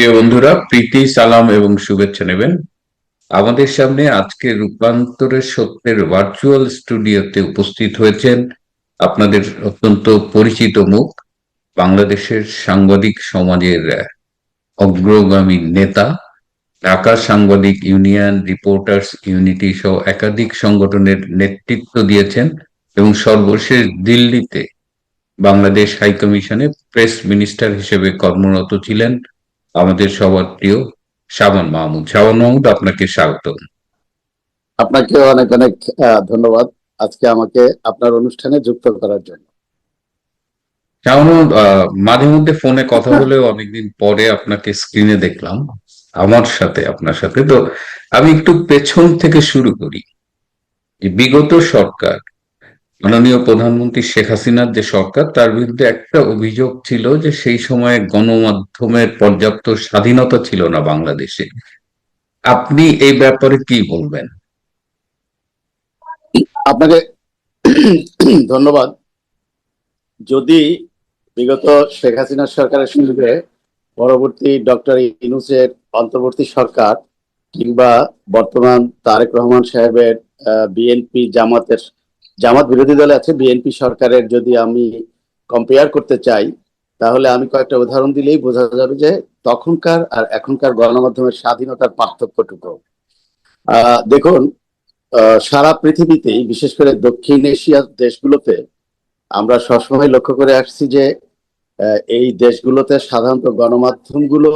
প্রিয় বন্ধুরা, প্রীতি, সালাম এবং শুভেচ্ছা নেবেন। আমাদের সামনে আজকে রূপান্তরের সত্যের ভার্চুয়াল স্টুডিওতে উপস্থিত হয়েছেন আপনাদের অত্যন্ত পরিচিত মুখ, বাংলাদেশের সাংবাদিক সমাজের অগ্রগামী নেতা, ঢাকা সাংবাদিক ইউনিয়ন, রিপোর্টার্স ইউনিটি সহ একাধিক সংগঠনের নেতৃত্ব দিয়েছেন এবং সর্বশেষ দিল্লিতে বাংলাদেশ হাইকমিশনে প্রেস মিনিস্টার হিসেবে কর্মরত ছিলেন আমাদের সবার প্রিয় শাবান মাহমুদ। শাবান মাহমুদ, আপনাকে স্বাগত। আপনাকে অনেক অনেক ধন্যবাদ আজকে আমাকে আপনার অনুষ্ঠানে যুক্ত করার জন্য। শাবান মাহমুদ, মাঝে মধ্যে ফোনে কথা হলেও অনেকদিন পরে আপনাকে স্ক্রিনে দেখলাম আমার সাথে, আপনার সাথে। তো আমি একটু পেছন থেকে শুরু করি। বিগত সরকার, মাননীয় প্রধানমন্ত্রী শেখ হাসিনার যে সরকার, তার বিরুদ্ধে একটা অভিযোগ ছিল যে সেই সময়ে গণমাধ্যমের পর্যাপ্ত স্বাধীনতা ছিল না বাংলাদেশে। আপনি এই ব্যাপারে কি বলবেন? আপনাকে ধন্যবাদ। যদি বিগত শেখ হাসিনার সরকারের সঙ্গে পরবর্তী ডক্টর ইউনূসের অন্তর্বর্তী সরকার কিংবা বর্তমান তারেক রহমান সাহেবের বিএনপি জামাত বিরোধী দলে আছে বিএনপি সরকারের যদি আমি কম্পেয়ার করতে চাই, তাহলে আমি কয়েকটা উদাহরণ দিলেই বোঝা যাবে যে তখনকার আর এখনকার গণমাধ্যমের স্বাধীনতার পার্থক্যটুকু। দেখুন, সারা পৃথিবীতেই বিশেষ করে দক্ষিণ এশিয়ার দেশগুলোতে আমরা সবসময় লক্ষ্য করে আসছি যে এই দেশগুলোতে সাধারণত গণমাধ্যমগুলো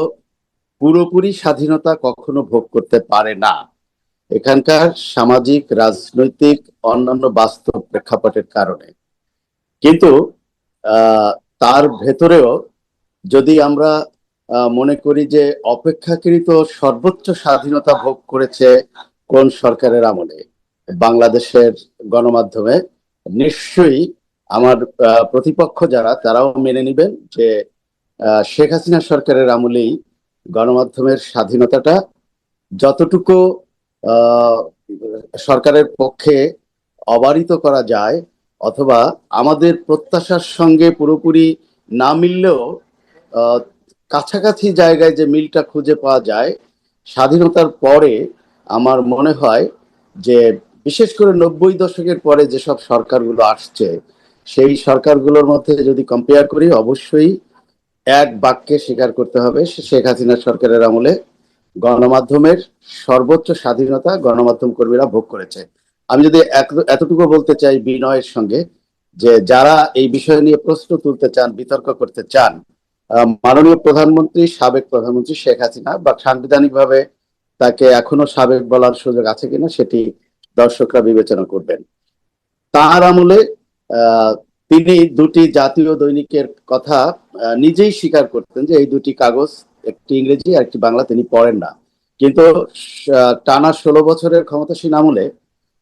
পুরোপুরি স্বাধীনতা কখনো ভোগ করতে পারে না, এখানকার সামাজিক, রাজনৈতিক, অন্যান্য বাস্তব প্রেক্ষাপটের কারণে। কিন্তু তার ভেতরেও যদি আমরা মনে করি যে অপেক্ষাকৃত সর্বোচ্চ স্বাধীনতা ভোগ করেছে কোন সরকারের আমলে বাংলাদেশের গণমাধ্যমে, নিশ্চয়ই আমার প্রতিপক্ষ যারা তারাও মেনে নেবেন যে শেখ হাসিনা সরকারের আমলেই গণমাধ্যমের স্বাধীনতাটা যতটুকু সরকারের পক্ষে অবারিত করা যায় অথবা আমাদের প্রত্যাশার সঙ্গে পুরোপুরি না মিললেও কাছাকাছি জায়গায় যে মিলটা খুঁজে পাওয়া যায় স্বাধীনতার পরে, আমার মনে হয় যে বিশেষ করে 90 দশকের পরে যেসব সরকারগুলো আসছে সেই সরকারগুলোর মধ্যে যদি কম্পেয়ার করি, অবশ্যই এক বাক্যে স্বীকার করতে হবে শেখ হাসিনা সরকারের আমলে গণমাধ্যমের সর্বোচ্চ স্বাধীনতা গণমাধ্যম কর্মীরা ভোগ করেছে। আমি যদি এতটুকু বলতে চাই বিনয়ের সঙ্গে, যে যারা এই বিষয় নিয়ে প্রশ্ন তুলতে চান, বিতর্ক করতে চান, মাননীয় প্রধানমন্ত্রী, সাবেক প্রধানমন্ত্রী শেখ হাসিনা বা সাংবিধানিকভাবে তাকে এখনো সাবেক বলার সুযোগ আছে কিনা সেটি দর্শকরা বিবেচনা করবেন। তার আমলে তিনি দুটি জাতীয় দৈনিকের কথা নিজেই স্বীকার করতেন যে এই দুটি কাগজ, একটি ইংরেজি আর একটি বাংলা, তিনি পড়েন না। কিন্তু টানা 16 বছরের ক্ষমতাসীন আমলে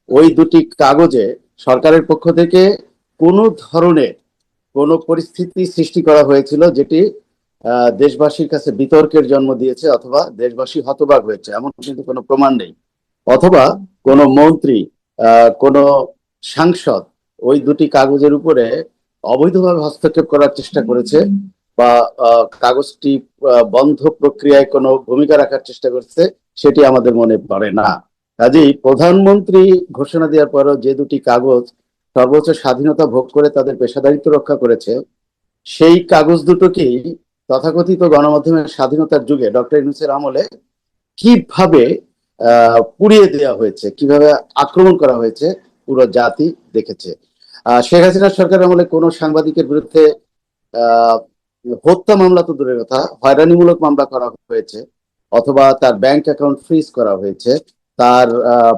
ওই দুটি কাগজে সরকারের পক্ষ থেকে কোনো ধরনের কোনো পরিস্থিতি সৃষ্টি করা হয়েছিল যেটি দেশবাসীর কাছে বিতর্কের জন্ম দিয়েছে অথবা দেশবাসী হতবাক হয়েছে, এমন কিন্তু কোনো প্রমাণ নেই। অথবা কোনো মন্ত্রী, কোনো সাংসদ ওই দুটি কাগজের উপরে অবৈধভাবে হস্তক্ষেপ করার চেষ্টা করেছে বা কাগজটি বন্ধ প্রক্রিয়ায় কোনো ভূমিকা রাখার চেষ্টা করছে সেটি আমাদের মনে পড়ে না। কাজেই প্রধানমন্ত্রী ঘোষণা দেওয়ার পরও যে দুটি কাগজ সর্বোচ্চ স্বাধীনতা ভোগ করে তাদের পেশাদারিত্ব রক্ষা করেছে, সেই কাগজ দুটোকেই তথাকথিত গণমাধ্যমের স্বাধীনতার যুগে ডক্টর ইউনূসের আমলে কিভাবে পুড়িয়ে দেওয়া হয়েছে, কিভাবে আক্রমণ করা হয়েছে পুরো জাতি দেখেছে। শেখ হাসিনার সরকারের আমলে কোনো সাংবাদিকের বিরুদ্ধে হত্যা মামলা তো দূরের কথা, হয়রানিমূলক মামলা করা হয়েছে অথবা তার ব্যাংক অ্যাকাউন্ট ফ্রিজ করা হয়েছে, তার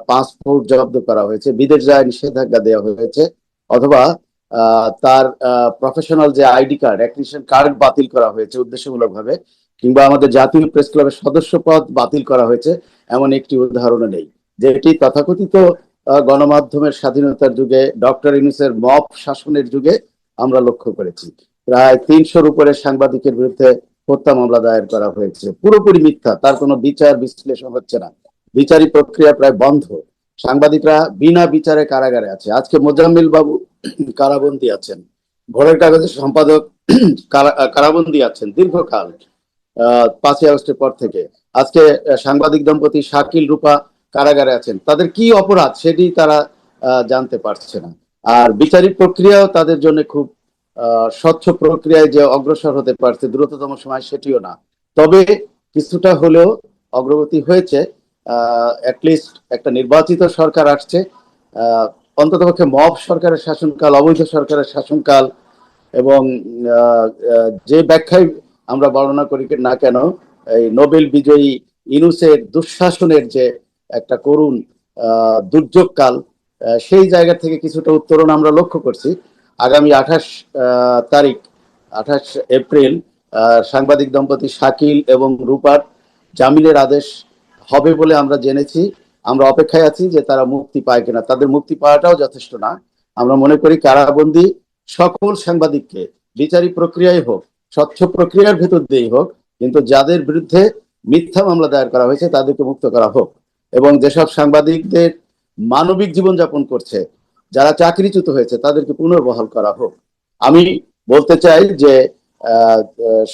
পাসপোর্ট জব্দ করা হয়েছে, বিদেশ যায় নিষেধাজ্ঞা দেওয়া হয়েছে, অথবা তার প্রফেশনাল যে আইডি কার্ড, অ্যাক্রিডিটেশন কার্ড বাতিল করা হয়েছে উদ্দেশ্যমূলকভাবে, কিংবা আমাদের জাতীয় প্রেস ক্লাবের সদস্য পদ বাতিল করা হয়েছে। এমন একটি উদাহরণ নেই যেটি তথাকথিত গণমাধ্যমের স্বাধীনতার যুগে ডক্টর ইউনূসের মব শাসনের যুগে আমরা লক্ষ্য করেছি। প্রায় 300-র উপরে সাংবাদিকের বিরুদ্ধে হত্যা মামলা দায়ের করা হয়েছে, পুরোপুরি মিথ্যা, তার কোনো বিচার বিশ্লেষণ হচ্ছে না, বিচারিক প্রক্রিয়া প্রায় বন্ধ, সাংবাদিকরা বিনা বিচারে কারাগারে আছে। আজকে মোজাম্মেল বাবু কারাবন্দী আছেন, ভোরের কাগজের সম্পাদক কারাবন্দী আছেন দীর্ঘকাল। 5ই আগস্টের পর থেকে। আজকে সাংবাদিক দম্পতি শাকিল রূপা কারাগারে আছেন, তাদের কি অপরাধ সেটি তারা জানতে পারছে না। আর বিচারিক প্রক্রিয়াও তাদের জন্য খুব স্বচ্ছ প্রক্রিয়ায় যে অগ্রসর হতে পারছে দ্রুততম সময় সেটিও না। তবে কিছুটা হলেও অগ্রগতি হয়েছে। অ্যাটলিস্ট একটা নির্বাচিত সরকার আসছে। অন্ততপক্ষে মব সরকারের শাসনকাল, অবৈধ সরকারের শাসনকাল এবং যে ব্যাখ্যায় আমরা বর্ণনা করি না কেন, এই নোবেল বিজয়ী ইউনূসের দুঃশাসনের যে একটা করুণ দুর্যোগকাল, সেই জায়গা থেকে কিছুটা উত্তরণ আমরা লক্ষ্য করছি। আগামী 28 তারিখ, 28 এপ্রিল সাংবাদিক দম্পতি শাকিল এবং রূপার জামিনের আদেশ হবে বলে আমরা জেনেছি। আমরা অপেক্ষায় আছি যে তারা মুক্তি পায় কিনা। তাদের মুক্তি পাওয়াটাও যথেষ্ট না। আমরা মনে করি কারাবন্দী সকল সাংবাদিককে বিচারিক প্রক্রিয়ায় হোক, স্বচ্ছ প্রক্রিয়ার ভেতর দিয়েই হোক, কিন্তু যাদের বিরুদ্ধে মিথ্যা মামলা দায়ের করা হয়েছে তাদেরকে মুক্ত করা হোক। এবং যেসব সাংবাদিকদের মানবিক জীবনযাপন করছে, যারা চাকরিচ্যুত হয়েছে, তাদেরকে পুনর্বহাল করা হোক। আমি বলতে চাই যে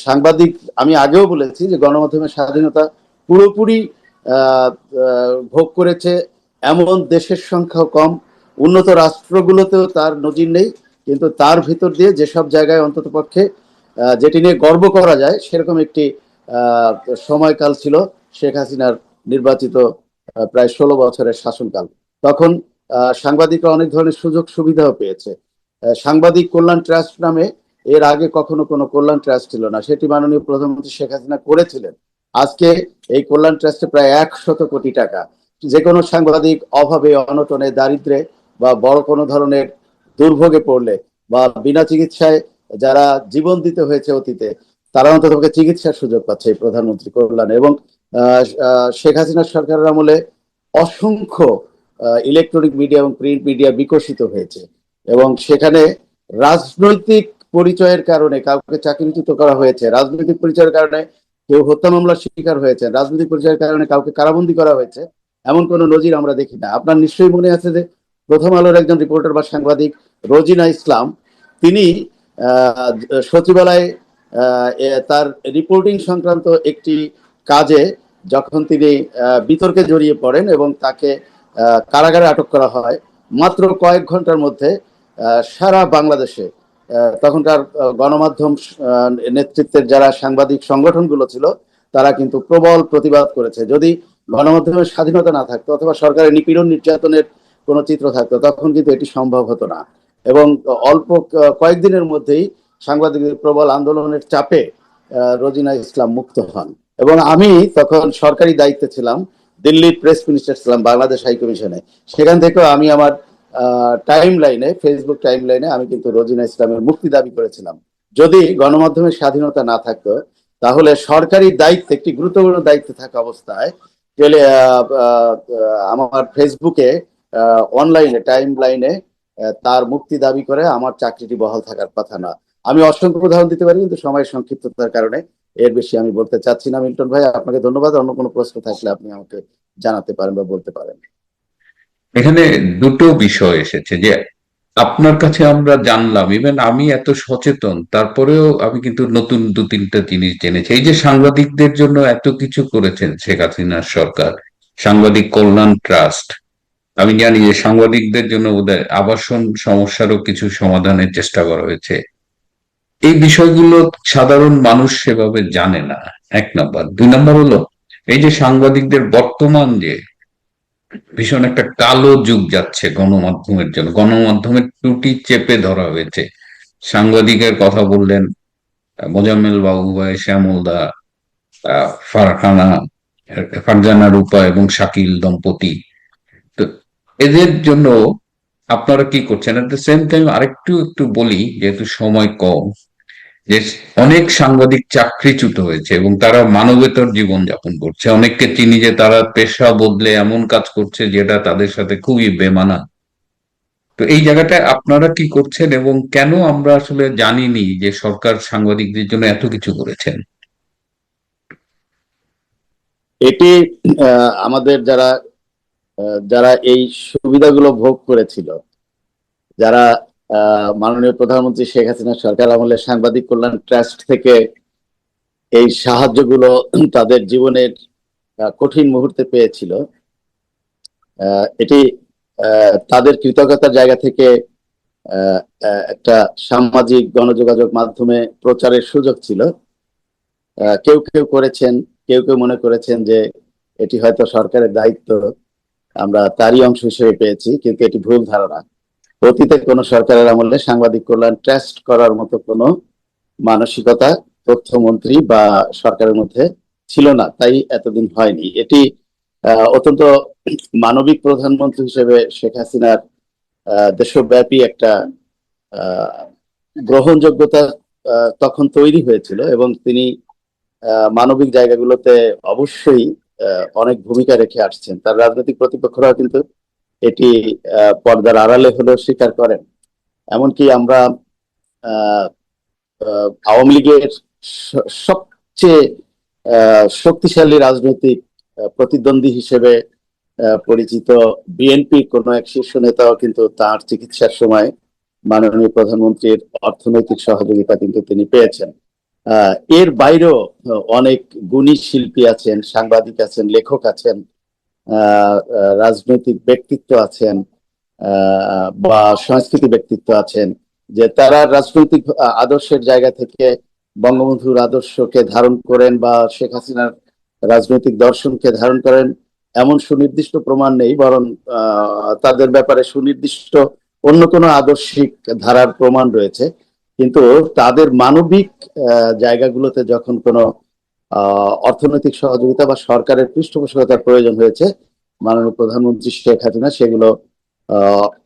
সাংবাদিক, আমি আগেও বলেছি যে গণমাধ্যমের স্বাধীনতা পুরোপুরি ভোগ করেছে এমন দেশের সংখ্যা কম। উন্নত রাষ্ট্রগুলোতেও তার নজির নেই, কিন্তু তার ভিতর দিয়ে যেসব জায়গায় অন্তত পক্ষে যেটি নিয়ে গর্ব করা যায় সেরকম একটি সময়কাল ছিল শেখ হাসিনার নির্বাচিত প্রায় 16 বছরের শাসনকাল। তখন সাংবাদিকরা অনেক ধরনের সুযোগ সুবিধাও পেয়েছে। সাংবাদিক কল্যাণ ট্রাস্ট নামে এর আগে কখনো কোনো কল্যাণ ট্রাস্ট ছিল না, সেটি মাননীয় প্রধানমন্ত্রী শেখ হাসিনা করেছিলেন। আজকে এই কল্যাণ ট্রাস্টে প্রায় 100 কোটি টাকা। যে কোনো সাংবাদিক অভাবে, অনটনে, দারিদ্রে বা বড় কোনো ধরনের দুর্ভোগে পড়লে বা বিনা চিকিৎসায় যারা জীবন দিতে হয়েছে অতীতে, তারা অন্তত চিকিৎসার সুযোগ পাচ্ছে এই প্রধানমন্ত্রী কল্যাণে। এবং শেখ হাসিনার সরকারের আমলে অসংখ্য ইলেকট্রনিক মিডিয়া এবং প্রিন্ট মিডিয়া বিকশিত হয়েছে এবং সেখানে রাজনৈতিক পরিচয়ের কারণে কাউকে চাকরিচ্যুত করা হয়েছে, রাজনৈতিক পরিচয়ের কারণে কেউ হত্যা মামলার শিকার হয়েছে, রাজনৈতিক পরিচয়ের কারণে কাউকে কারাবন্দী করা হয়েছে, এমন কোনো নজির আমরা দেখি না। আপনার নিশ্চয়ই মনে আছে যে প্রথম আলোর একজন রিপোর্টার বা সাংবাদিক রোজিনা ইসলাম, তিনি সচিবালয়ে তার রিপোর্টিং সংক্রান্ত একটি কাজে যখন তিনি বিতর্কে জড়িয়ে পড়েন এবং তাকে কারাগারে আটক করা হয়, মাত্র কয়েক ঘন্টার মধ্যে সারা বাংলাদেশে তখনকার গণমাধ্যম নেতৃত্বের যারা সাংবাদিক সংগঠনগুলো ছিল তারা কিন্তু প্রবল প্রতিবাদ করেছে। যদি গণমাধ্যমের স্বাধীনতা না থাকতো অথবা সরকারের নিপীড়ন নির্যাতনের কোনো চিত্র থাকতো, তখন কিন্তু এটি সম্ভব হতো না। এবং অল্প কয়েকদিনের মধ্যেই সাংবাদিকদের প্রবল আন্দোলনের চাপে রোজিনা ইসলাম মুক্ত হন। এবং আমি তখন সরকারি দায়িত্বে ছিলাম, দিল্লির প্রেস মিনিস্টার ছিলাম বাংলাদেশ হাই কমিশনে। সেখান থেকেও আমি আমার টাইম লাইনে, ফেসবুক টাইম লাইনে আমি কিন্তু রোজিনা ইসলামের মুক্তি দাবি করেছিলাম। যদি গণমাধ্যমের স্বাধীনতা না থাকতো তাহলে সরকারি দায়িত্বে, একটি গুরুত্বপূর্ণ দায়িত্বে থাকা অবস্থায় আমার ফেসবুকে অনলাইনে টাইম লাইনে তার মুক্তি দাবি করে আমার চাকরিটি বহাল থাকার কথা না। আমি অসংখ্য উদাহরণ দিতে পারি, কিন্তু সময়ের সংক্ষিপ্ততার কারণে এর বেশি আমি বলতে চাচ্ছি না। মিল্টন ভাই, আপনাকে ধন্যবাদ। অন্য কোনো প্রশ্ন থাকলে আপনি আমাকে জানাতে পারেন বা বলতে পারেন। এখানে দুটো বিষয় এসেছে যে আপনার কাছে আমরা জানলাম, ইভেন আমি এত সচেতন তারপরেও আমি কিন্তু নতুন দু তিনটা জিনিস জেনেছি। এই যে সাংবাদিকদের জন্য এত কিছু করেছেন শেখ হাসিনার সরকার, সাংবাদিক কল্যাণ ট্রাস্ট, আমি জানি যে সাংবাদিকদের জন্য বোধহয় আবাসন সমস্যারও কিছু সমাধানের চেষ্টা করা হয়েছে। এই বিষয়গুলো সাধারণ মানুষ সেভাবে জানে না, 1 নাম্বার। 2 নাম্বার হলো এই যে সাংবাদিকদের বর্তমান যে ভীষণ একটা কালো যুগ যাচ্ছে গণমাধ্যমের জন্য, গণমাধ্যমের ত্রুটি চেপে ধরা হয়েছে। সাংবাদিকের কথা বললেন মোজাম্মেল বাবু ভাই, শ্যামল দা, ফারহানা, ফারজানা রূপা এবং শাকিল দম্পতি। তো এদের জন্য আপনারা কি করছেন? এট দ্য সেম টাইম আরেকটু একটু বলি, যেহেতু সময় কম, যে অনেক সাংবাদিক চাকরিচ্যুত হয়েছে এবং তারা মানবেতর জীবন যাপন করছে। অনেককে চিনি যে তারা পেশা বদলে এমন কাজ করছে যেটা তাদের সাথে খুবই বেমানা। তো এই জায়গাটায় আপনারা কি করছেন এবং কেন আমরা আসলে জানিনি যে সরকার সাংবাদিকদের জন্য এত কিছু করেছেন? এটি আমাদের যারা যারা এই সুবিধাগুলো ভোগ করেছিল, যারা মাননীয় প্রধানমন্ত্রী শেখ হাসিনা সরকার আমলে সাংবাদিক কল্যাণ ট্রাস্ট থেকে এই সাহায্যগুলো তাদের জীবনের কঠিন মুহূর্তে পেয়েছিল, এটি তাদের কৃতজ্ঞতার জায়গা থেকে একটা সামাজিক গণযোগাযোগ মাধ্যমে প্রচারের সুযোগ ছিল। কেউ কেউ করেছেন, কেউ কেউ মনে করেছেন যে এটি হয়তো সরকারের দায়িত্ব, আমরা তারই অংশ হিসেবে পেয়েছি, কিন্তু এটি ভুল ধারণা। অতীতে কোনো সরকারের আমলে সাংবাদিক কল্যাণ ট্রাস্ট করার মতো কোনো মানসিকতা তথ্যমন্ত্রী বা সরকারের মধ্যে ছিল না, তাই এতদিন হয়নি। এটি অত্যন্ত মানবিক প্রধানমন্ত্রী হিসেবে শেখ হাসিনার দেশব্যাপী একটা গ্রহণযোগ্যতা তখন তৈরি হয়েছিল, এবং তিনি মানবিক জায়গাগুলোতে অবশ্যই অনেক ভূমিকা রেখে আসছেন। তার রাজনৈতিক প্রতিপক্ষরাও কিন্তু এটি পর্দার আড়ালে হলেও স্বীকার করেন। এমনকি আমরা আওয়ামী লীগের সবচেয়ে শক্তিশালী রাজনৈতিক প্রতিদ্বন্দ্বী হিসেবে পরিচিত বিএনপির কোন এক শীর্ষ নেতাও কিন্তু তার চিকিৎসার সময় মাননীয় প্রধানমন্ত্রীর অর্থনৈতিক সহযোগিতা কিন্তু তিনি পেয়েছেন। এর বাইরেও অনেক গুণী শিল্পী আছেন, সাংবাদিক আছেন, লেখক আছেন, রাজনৈতিক ব্যক্তিত্ব আছেন, বা সংস্কৃতি ব্যক্তিত্ব আছেন, যে তারা রাজনৈতিক আদর্শের জায়গা থেকে বঙ্গবন্ধুর আদর্শকে ধারণ করেন বা শেখ হাসিনার রাজনৈতিক দর্শনকে ধারণ করেন এমন সুনির্দিষ্ট প্রমাণ নেই, বরং তাদের ব্যাপারে সুনির্দিষ্ট অন্য কোনো আদর্শিক ধারার প্রমাণ রয়েছে। কিন্তু তাদের মানবিক জায়গাগুলোতে যখন কোনো অর্থনৈতিক সহযোগিতা বা সরকারের পৃষ্ঠপোষকতার প্রয়োজন হয়েছে, মাননীয় প্রধানমন্ত্রী শেখ হাসিনা সেগুলো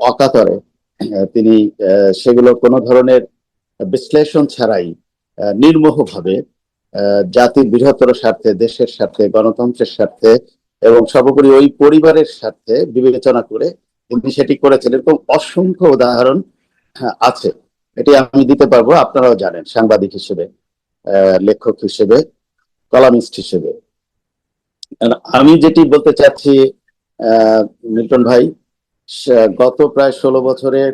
অকাতরে তিনি সেগুলো কোনো ধরনের বিশ্লেষণ ছাড়াই নির্মোহভাবে জাতির বৃহত্তর স্বার্থে, দেশের স্বার্থে, গণতন্ত্রের স্বার্থে এবং সর্বোপরি ওই পরিবারের স্বার্থে বিবেচনা করে তিনি সেটি করেছেন। এরকম অসংখ্য উদাহরণ আছে, এটি আমি দিতে পারবো, আপনারাও জানেন, সাংবাদিক হিসেবে, লেখক হিসেবে, কলামিস্ট হিসেবে। আমি যেটি বলতে চাচ্ছি মিল্টন ভাই, গত প্রায় 16 বছরের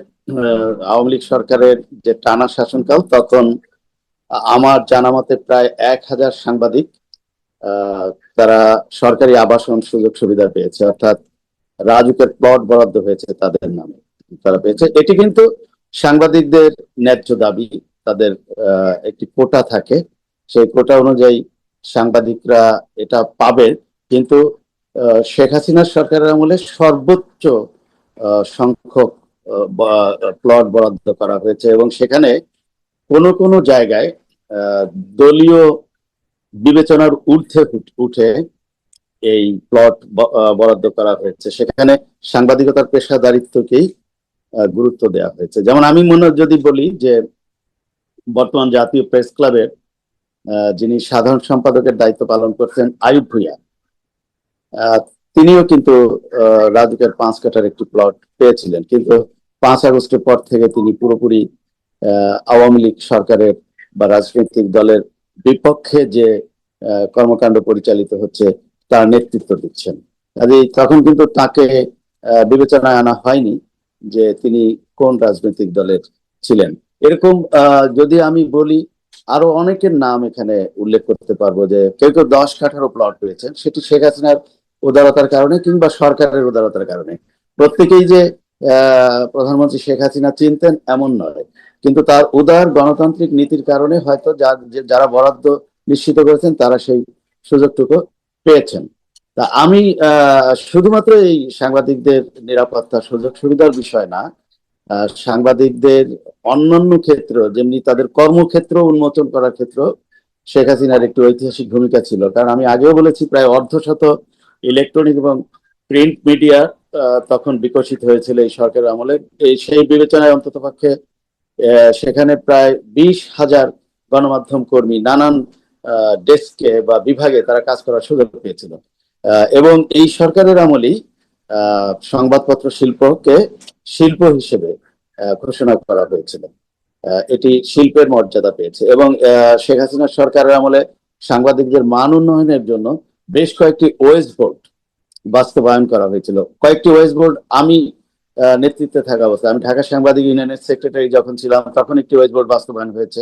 আওয়ামী লীগ সরকারের যে টানা শাসনকাল, তখন আমার জানা মতে প্রায় 1000 সাংবাদিক তারা সরকারি আবাসন সুযোগ সুবিধা পেয়েছে, অর্থাৎ রাজুকের প্লট বরাদ্দ হয়েছে তাদের নামে, তারা পেয়েছে। এটি কিন্তু সাংবাদিকদের ন্যায্য দাবি, তাদের একটি কোটা থাকে, সেই কোটা অনুযায়ী সাংবাদিকরা এটা পাবে। কিন্তু শেখ হাসিনার সরকারের আমলে সর্বোচ্চ সংখ্যক প্লট বরাদ্দ করা হয়েছে, এবং সেখানে কোনো কোনো জায়গায় দলীয় বিবেচনার ঊর্ধ্বে উঠে এই প্লট বরাদ্দ করা হয়েছে। সেখানে সাংবাদিকতার পেশাদারিত্বকেই গুরুত্ব দেওয়া হয়েছে। যেমন আমি যদি বলি যে বর্তমান জাতীয় প্রেস ক্লাবের যিনি সাধারণ সম্পাদকের দায়িত্ব পালন করছেন আইয়ুব ভূঁইয়া, তিনিও কিন্তু রাজুকের 5 কাঠার একটি প্লট পেয়েছিলেন, কিন্তু 5 আগস্টের পর থেকে তিনি পুরোপুরি আওয়ামী লীগ সরকারের বা রাজনৈতিক দলের বিপক্ষে যে কর্মকাণ্ড পরিচালিত হচ্ছে তার নেতৃত্ব দিচ্ছেন। কাজেই তখন কিন্তু তাকে বিবেচনায় আনা হয়নি যে তিনি কোন রাজনৈতিক দলের ছিলেন। এরকম যদি আমি বলি, আরো অনেকের নাম এখানে উল্লেখ করতে পারবো, যে কেউ কেউ 10 কাঠারও প্লট পেয়েছেন, সেটি শেখ হাসিনার উদারতার কারণে কিংবা সরকারের উদারতার কারণে। প্রত্যেকেই যে প্রধানমন্ত্রী শেখ হাসিনা চিনতেন এমন নয়, কিন্তু তার উদার গণতান্ত্রিক নীতির কারণে হয়তো যারা বরাদ্দ নিশ্চিত করেছেন তারা সেই সুযোগটুকু পেয়েছেন। তা আমি শুধুমাত্র এই সাংবাদিকদের নিরাপত্তা সুযোগ সুবিধার বিষয় না, সাংবাদিকদের অন্যান্য ক্ষেত্র, যেমনি তাদের কর্মক্ষেত্র উন্মোচন করার ক্ষেত্র শেখ হাসিনার একটি ঐতিহাসিক ভূমিকা ছিল। কারণ আমি আগেও বলেছি, প্রায় অর্ধশত ইলেকট্রনিক এবং প্রিন্ট মিডিয়া তখন বিকশিত হয়েছিল এই সরকারের আমলে। সেই বিবেচনায় অন্ততপক্ষে সেখানে প্রায় 20,000 গণমাধ্যম কর্মী নানান ডেস্কে বা বিভাগে তারা কাজ করার সুযোগ পেয়েছিল। এবং এই সরকারের আমলেই সংবাদপত্র শিল্পকে শিল্প হিসেবে ঘোষণা করা হয়েছিল, এটি শিল্পের মর্যাদা পেয়েছে। এবং শেখ হাসিনার সরকারের আমলে সাংবাদিকদের মান উন্নয়নের জন্য বেশ কয়েকটি ওয়েস বোর্ড বাস্তবায়ন করা হয়েছিল। কয়েকটি ওয়েস বোর্ড আমি নেতৃত্বে থাকা অবস্থায়, আমি ঢাকা সাংবাদিক ইউনিয়নের সেক্রেটারি যখন ছিলাম, তখন একটি ওয়েস বোর্ড বাস্তবায়ন হয়েছে।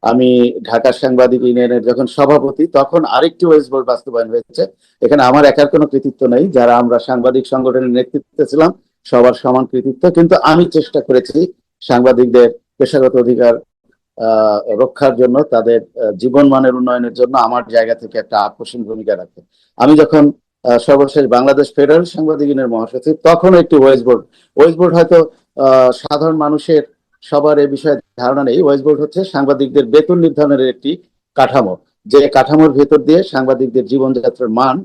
আমি ঢাকা সাংবাদিক ইউনিয়নের যখন সভাপতি, তখন আরেকটি ওয়েজ বোর্ড বাস্তবায়ন হয়েছে। এখানে আমার একার কোনো কৃতিত্ব নেই, যারা আমরা সাংবাদিক সংগঠনের নেতৃত্বে ছিলাম সবার সমান কৃতিত্ব, কিন্তু আমি চেষ্টা করেছি সাংবাদিকদের পেশাগত অধিকার রক্ষার জন্য, তাদের জীবন মানের উন্নয়নের জন্য আমার জায়গা থেকে একটা আকর্ষণ ভূমিকা রাখে। আমি যখন সর্বশেষ বাংলাদেশ ফেডারেল সাংবাদিক ইউনিয়নের মহাসচিব, তখন একটি ওয়েজ বোর্ড হয়তো সাধারণ মানুষের সবার এই বিষয়ে ধারণা নেই। ওয়েজ বোর্ড হচ্ছে সাংবাদিকদের বেতন নির্ধারণের একটি কাঠামো, যে কাঠামোর ভেতর দিয়ে সাংবাদিকদের জীবনযাত্রার মান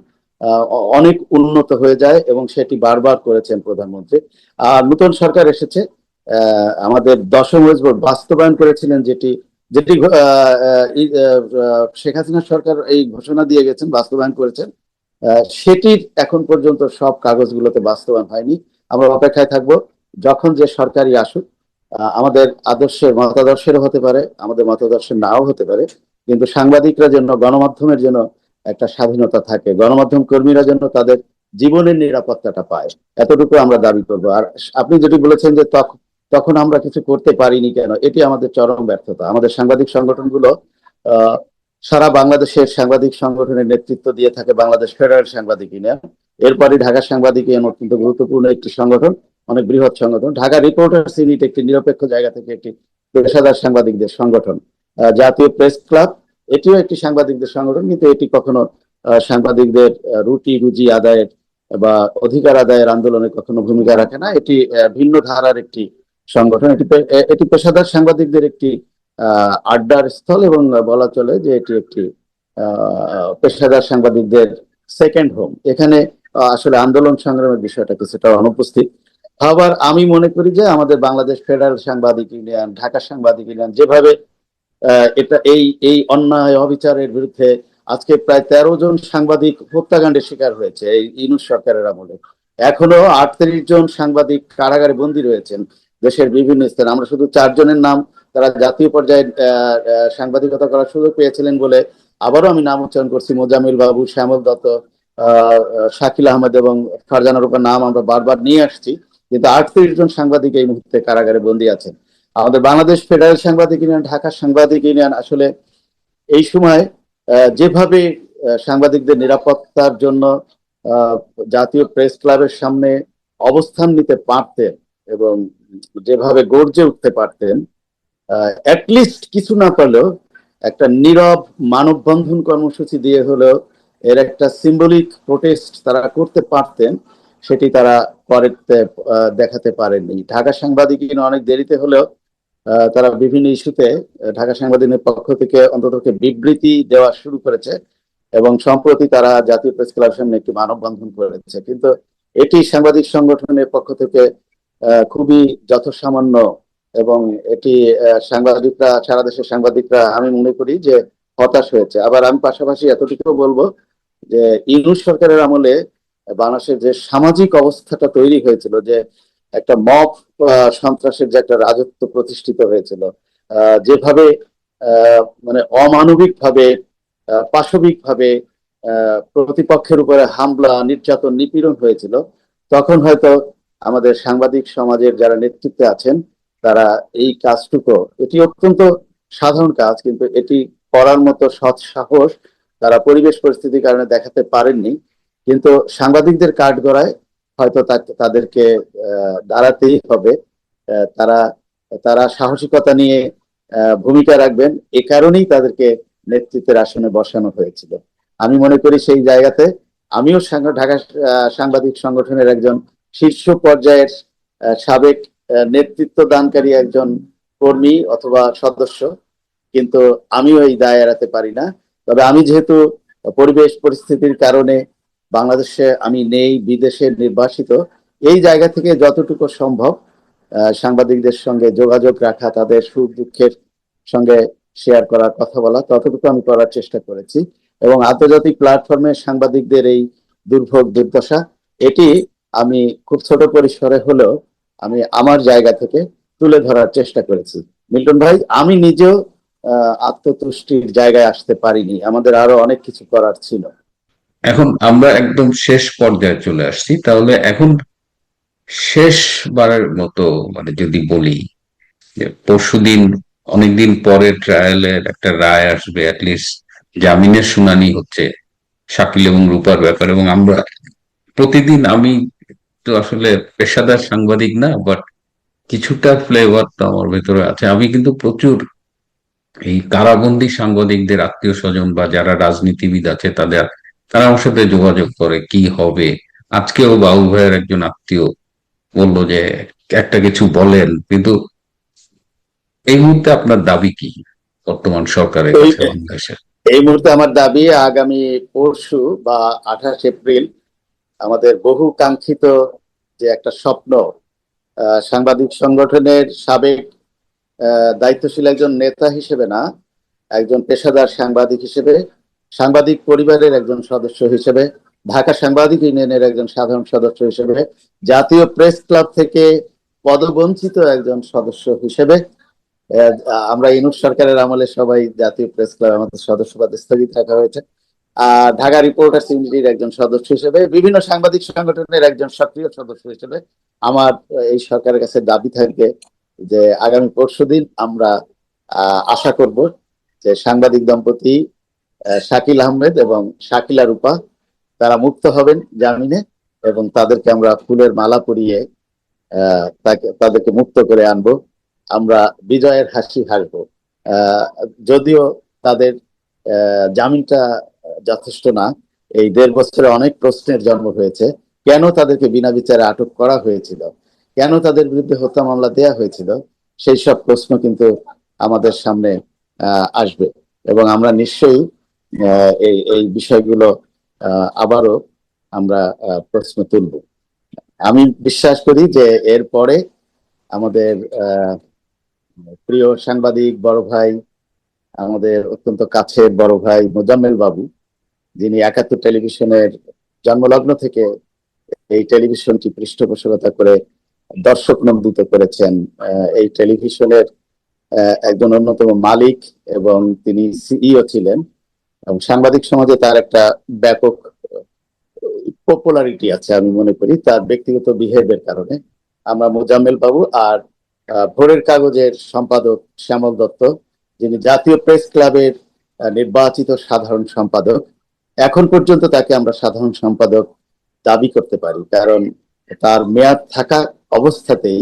অনেক উন্নত হয়ে যায়, এবং সেটি বারবার করেছেন প্রধানমন্ত্রী। আর নতুন সরকার এসেছে, আমাদের 10ম ওয়েজ বোর্ড বাস্তবায়ন করেছিলেন, যেটি যেটি শেখ হাসিনা সরকার এই ঘোষণা দিয়ে গেছেন, বাস্তবায়ন করেছেন। সেটির এখন পর্যন্ত সব কাগজগুলোতে বাস্তবায়ন হয়নি। আমরা অপেক্ষায় থাকব যখন যে সরকারই আসুক। আমাদের মতাদর্শেরও হতে পারে, আমাদের মতাদর্শের নাও হতে পারে, কিন্তু সাংবাদিকরা যেন, গণমাধ্যমের জন্য একটা স্বাধীনতা থাকে, গণমাধ্যম কর্মীরা যেন তাদের জীবনের নিরাপত্তাটা পায়, এতটুকু আমরা দাবি করব। আর আপনি যেটি বলেছেন যে তখন আমরা কিছু করতে পারিনি কেন, এটি আমাদের চরম ব্যর্থতা। আমাদের সাংবাদিক সংগঠনগুলো আহ সারা বাংলাদেশের সাংবাদিক সংগঠনের নেতৃত্ব দিয়ে থাকে বাংলাদেশ ফেডারেল সাংবাদিক ইউনিয়ন। এরপরে ঢাকা সাংবাদিক ইউনিয়ন অত্যন্ত গুরুত্বপূর্ণ একটি সংগঠন, অনেক বৃহৎ সংগঠন। ঢাকা রিপোর্টার্স ইউনিট একটি নিরপেক্ষ জায়গা থেকে একটি পেশাদার সাংবাদিকদের সংগঠন। জাতীয় প্রেস ক্লাব এটিও একটি সাংবাদিকদের সংগঠন, কিন্তু এটি কখনো সাংবাদিকদের রুটি রুজি আদায়ের বা অধিকার আদায়ের আন্দোলনে কখনো ভূমিকা রাখে না। এটি ভিন্ন ধারার একটি সংগঠন। এটি পেশাদার সাংবাদিকদের একটি আড্ডার স্থল, এবং বলা চলে যে এটি একটি পেশাদার সাংবাদিকদের সেকেন্ড হোম। এখানে আসলে আন্দোলন সংগ্রামের বিষয়টা কিছুটা অনুপস্থিত। আবার আমি মনে করি যে আমাদের বাংলাদেশ ফেডারেল সাংবাদিক ইউনিয়ন, ঢাকা সাংবাদিক ইউনিয়ন যেভাবে এটা এই এই অন্যায় অবিচারের বিরুদ্ধে আজকে প্রায় 13 জন সাংবাদিক হত্যাকাণ্ডের শিকার হয়েছে এই ইউনূস সরকারের আমলে। এখনো 38 জন সাংবাদিক কারাগারে বন্দী রয়েছেন দেশের বিভিন্ন স্থানে। আমরা শুধু 4 জনের নাম, তারা জাতীয় পর্যায়ে সাংবাদিকতা করার সুযোগ পেয়েছিলেন বলে আবারও আমি নাম উচ্চারণ করছি, মোজামিল বাবু, শ্যামল দত্ত, শাকিল আহমেদ এবং ফারজানা রূপার নাম আমরা বারবার নিয়ে আসছি। কিন্তু 38 জন সাংবাদিক এই মুহূর্তে কারাগারে বন্দী আছেন। আমাদের বাংলাদেশ ফেডারেল সাংবাদিক ইউনিয়ন, ঢাকা সাংবাদিক ইউনিয়ন আসলে এই সময় যেভাবে সাংবাদিকদের নিরাপত্তার জন্য জাতীয় প্রেস ক্লাবের সামনে অবস্থান নিতে পারতেন এবং যেভাবে গর্জে উঠতে পারতেন, অ্যাটলিস্ট কিছু না পারলেও একটা নীরব মানববন্ধন কর্মসূচি দিয়ে হলেও এর একটা সিম্বলিক প্রোটেস্ট তারা করতে পারতেন, সেটি তারা করতে দেখাতে পারেননি। ঢাকা সাংবাদিক ইউনিয়ন অনেক দেরিতে হলেও তারা বিভিন্ন ইস্যুতে ঢাকা সাংবাদিকের পক্ষ থেকে অন্তত বিবৃতি দেওয়া শুরু করেছে, এবং সম্প্রতি তারা জাতীয় প্রেস ক্লাবের সামনে একটি মানববন্ধন করেছে। কিন্তু এটি সাংবাদিক সংগঠনের পক্ষ থেকে খুবই যথাসামান্য, এবং এটি সাংবাদিকরা, সারা দেশের সাংবাদিকরা আমি মনে করি যে হতাশ হয়েছে। আবার আমি পাশাপাশি এতটুকু বলবো যে ইউনূস সরকারের আমলে বাংলাদেশের যে সামাজিক অবস্থাটা তৈরি হয়েছিল, যে একটা মব সন্ত্রাসের যে একটা রাজত্ব প্রতিষ্ঠিত হয়েছিল, যেভাবে মানে অমানবিক ভাবে, পাশবিক ভাবে প্রতিপক্ষের উপরে হামলা, নির্যাতন, নিপীড়ন হয়েছিল, তখন হয়তো আমাদের সাংবাদিক সমাজের যারা নেতৃত্বে আছেন তারা এই কাজটুকু, এটি অত্যন্ত সাধারণ কাজ, কিন্তু এটি করার মতো সৎ সাহস তারা পরিবেশ পরিস্থিতির কারণে দেখাতে পারেননি। কিন্তু সাংবাদিকদের কাঠগড়ায় হয়তো তাদেরকে দাঁড়াতেই হবে। তারা তারা সাহসিকতা নিয়ে ভূমিকা রাখবেন, এ কারণেই তাদেরকে নেতৃত্বের আসনে বসানো হয়েছিল। আমি মনে করি সেই জায়গাতে আমিও ঢাকা সাংবাদিক সংগঠনের একজন শীর্ষ পর্যায়ের সাবেক নেতৃত্ব দানকারী একজন কর্মী অথবা সদস্য, কিন্তু আমিও এই দায় এড়াতে পারি না। তবে আমি যেহেতু পরিবেশ পরিস্থিতির কারণে বাংলাদেশে আমি নেই, বিদেশে নির্বাসিত, এই জায়গা থেকে যতটুকু সম্ভব সাংবাদিকদের সঙ্গে যোগাযোগ রাখা, তাদের সুখ দুঃখের সঙ্গে শেয়ার করার, কথা বলা, ততটুকু আমি করার চেষ্টা করেছি। এবং আন্তর্জাতিক প্ল্যাটফর্মে সাংবাদিকদের এই দুর্ভোগ দুর্দশা, এটি আমি খুব ছোট পরিসরে হলেও আমি আমার জায়গা থেকে তুলে ধরার চেষ্টা করেছি। মিল্টন ভাই, আমি নিজেও আত্মতুষ্টির জায়গায় আসতে পারিনি, আমাদের আরো অনেক কিছু করার ছিল। এখন আমরা একদম শেষ পর্যায়ে চলে আসছি, তাহলে এখন শেষবারের মতো মানে যদি বলি যে পরশুদিন অনেকদিন পরে ট্রায়ালের একটা রায় আসবে, অ্যাটলিস্ট জামিনের শুনানি হচ্ছে শাকিল এবং রূপার ব্যাপারে। এবং আমরা প্রতিদিন, আমি তো আসলে পেশাদার সাংবাদিক না, বাট কিছুটা ফ্লেভার তো আমার ভেতরে আছে। আমি কিন্তু প্রচুর এই কারাবন্দী সাংবাদিকদের আত্মীয় স্বজন বা যারা রাজনীতিবিদ আছে তারা আমার সাথে যোগাযোগ করে কি হবে। আজকেও বাবু ভাইয়ের একজন আত্মীয় বললো যে একটা কিছু বলেন, কিন্তু এই মুহূর্তে আপনার দাবি কি বর্তমান সরকারের এই কাছে বাংলাদেশের? এই মুহূর্তে আমার দাবি, আগামী পরশু বা 28 এপ্রিল আমাদের বহু কাঙ্ক্ষিত যে একটা স্বপ্ন, সাংবাদিক সংগঠনের সাবেক দায়িত্বশীল একজন নেতা হিসেবে না, একজন পেশাদার সাংবাদিক হিসেবে, সাংবাদিক পরিবারের একজন সদস্য হিসেবে, ঢাকা সাংবাদিক ইউনিয়নের একজন সাধারণ সদস্য হিসেবে, জাতীয় প্রেস ক্লাব থেকে পদবঞ্চিত একজন সদস্য হিসেবে, আহ, আমরা ইউনূস সরকারের আমলে সবাই জাতীয় প্রেস ক্লাব আমাদের সদস্যপদ স্থগিত রাখা হয়েছে। আর ঢাকা রিপোর্টার্স ইউনিটির একজন সদস্য হিসেবে, বিভিন্ন সাংবাদিক সংগঠনের একজন সক্রিয় সদস্য হিসেবে আমার এই সরকারের কাছে দাবি থাকবে যে আগামী পরশুদিন আমরা আশা করব যে সাংবাদিক দম্পতি শাকিল আহমেদ এবং শাকিলা রূপা তারা মুক্ত হবেন জামিনে, এবং তাদেরকে আমরা ফুলের মালা পরিয়ে তাদেরকে মুক্ত করে আনবো। আমরা বিজয়ের হাসি হাসবো। যদিও তাদের জামিনটা যথেষ্ট না, এই 1.5 বছরে অনেক প্রশ্নের জন্ম হয়েছে। কেন তাদেরকে বিনা বিচারে আটক করা হয়েছিল, কেন তাদের বিরুদ্ধে হত্যা মামলা দেয়া হয়েছিল, সেই সব প্রশ্ন কিন্তু আমাদের সামনে আসবে, এবং আমরা নিশ্চয়ই এই এই বিষয়গুলো আবারও আমরা প্রশ্ন তুলব। আমি বিশ্বাস করি যে এরপরে আমাদের প্রিয় সাংবাদিক বড় ভাই, আমাদের অত্যন্ত কাছের বড় ভাই মোজাম্মেল বাবু, যিনি 71 টেলিভিশনের জন্মলগ্ন থেকে এই টেলিভিশনটি পৃষ্ঠপোষকতা করে দর্শক নন্দিত করেছেন, এই টেলিভিশনের একজন অন্যতম মালিক, এবং তিনি সিইও ছিলেন, এবং সাংবাদিক সমাজে তার একটা ব্যাপক পপুলারিটি আছে আমি মনে করি তার ব্যক্তিগত বিহেভিয়ার কারণে। আমরা মোজাম্মেল বাবু আর ভোরের কাগজের সম্পাদক শ্যামল দত্ত, যিনি জাতীয় প্রেস ক্লাবের নির্বাচিত সাধারণ সম্পাদক, এখন পর্যন্ত তাকে আমরা সাধারণ সম্পাদক দাবি করতে পারি, কারণ তার মেয়াদ থাকা অবস্থাতেই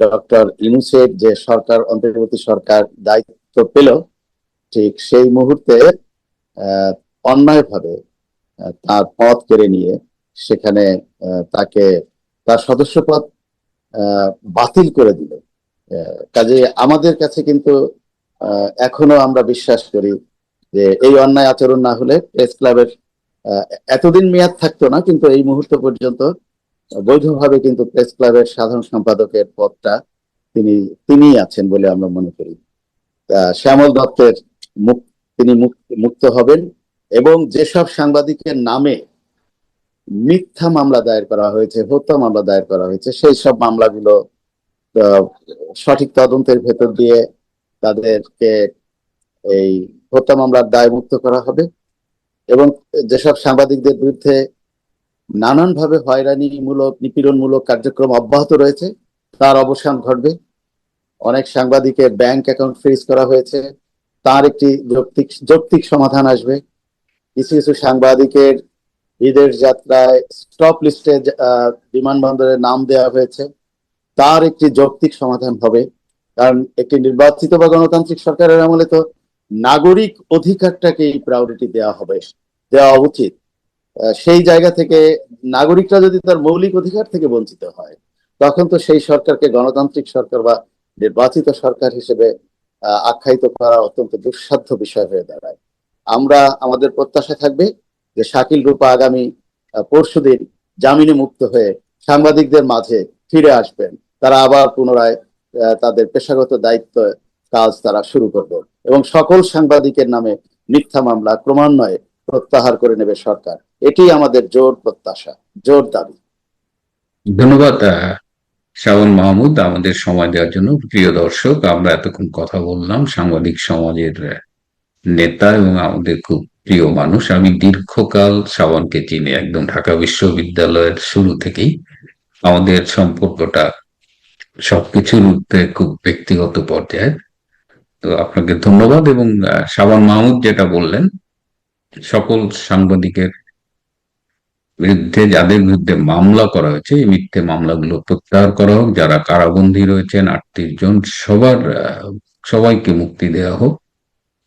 ডক্টর ইউনূসের যে সরকার, অন্তর্বর্তী সরকার দায়িত্ব পেল, ঠিক সেই মুহূর্তে অন্যায়ভাবে তার পদ কেড়ে নিয়ে সেখানে তাকে তার সদস্যপদ বাতিল করে দিল। কাজে আমাদের কাছে কিন্তু এখনো আমরা বিশ্বাস করি যে এই অন্যায় আচরণ না হলে প্রেস ক্লাবের এতদিন মেয়াদ থাকতো না, কিন্তু এই মুহূর্ত পর্যন্ত বৈধভাবে কিন্তু প্রেস ক্লাবের সাধারণ সম্পাদকের পদটা তিনি আছেন বলে আমরা মনে করি। শ্যামল দত্তের তিনি মুক্ত হবেন, এবং যেসব সাংবাদিকের নামে মিথ্যা মামলা দায়ের করা হয়েছে, হত্যা মামলা দায়ের করা হয়েছে, সেই সব মামলাগুলো সঠিক তদন্তের ভেতর দিয়ে তাদেরকে এই হত্যা মামলার দায় মুক্ত করা হবে, এবং যেসব সাংবাদিকদের বিরুদ্ধে নানানভাবে হয়রানিমূলক নিপীড়নমূলক কার্যক্রম অব্যাহত রয়েছে তার অবসান ঘটবে। অনেক সাংবাদিকের ব্যাংক অ্যাকাউন্ট ফ্রিজ করা হয়েছে, তার একটি যৌক্তিক সমাধান আসবে। কিছু কিছু সাংবাদিকের বিদেশ যাত্রায় স্টপ লিস্টে বিমানবন্দরের নাম দেওয়া হয়েছে, তার একটি যৌক্তিক সমাধান হবে। কারণ একটি নির্বাচিত বা গণতান্ত্রিক সরকারের আমলে তো নাগরিক অধিকারটাকেই প্রায়োরিটি দেওয়া উচিত। সেই জায়গা থেকে নাগরিকরা যদি তার মৌলিক অধিকার থেকে বঞ্চিত হয়, তখন তো সেই সরকারকে গণতান্ত্রিক সরকার বা নির্বাচিত সরকার হিসেবে আখ্যায়িত করা অত্যন্ত দুঃসাধ্য বিষয় হয়ে দাঁড়ায়। আমাদের প্রত্যাশা থাকবে যে শাকিল রূপা আগামী পরশুদিন জামিনে মুক্ত হয়ে সাংবাদিকদের মাঝে ফিরে আসবেন, তারা আবার পুনরায় তাদের পেশাগত দায়িত্ব কাজ তারা শুরু করবে, এবং সকল সাংবাদিকের নামে মিথ্যা মামলা ক্রমান্বয়ে প্রত্যাহার করে নেবে সরকার। এটি আমাদের জোর প্রত্যাশা, জোর দাবি। ধন্যবাদ শাওন মাহমুদ, আমাদের সময় দেওয়ার জন্য। প্রিয় দর্শক, আমরা এতক্ষণ কথা বললাম সাংবাদিক সমাজের নেতা এবং আমাদের খুব প্রিয় মানুষ। আমি দীর্ঘকাল শাওনকে চিনি, একদম ঢাকা বিশ্ববিদ্যালয়ের শুরু থেকেই আমাদের সম্পর্কটা সবকিছুর ঊর্ধ্বে খুব ব্যক্তিগত পর্যায়ে। তো আপনাকে ধন্যবাদ। এবং শাবান মাহমুদ যেটা বললেন, সকল সাংবাদিকের বিরুদ্ধে, যাদের বিরুদ্ধে মামলা করা হয়েছে, এই মিথ্যে মামলাগুলো প্রত্যাহার করা হোক। যারা কারাবন্দী রয়েছেন 38 জন, সবাইকে মুক্তি দেওয়া হোক।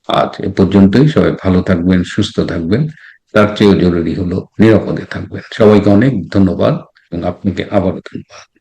আজ এ পর্যন্তই। সবাই ভালো থাকবেন, সুস্থ থাকবেন। তার চেয়েও জরুরি হলো নিরাপদে থাকবেন। সবাইকে অনেক ধন্যবাদ এবং আপনাকে আবারও ধন্যবাদ।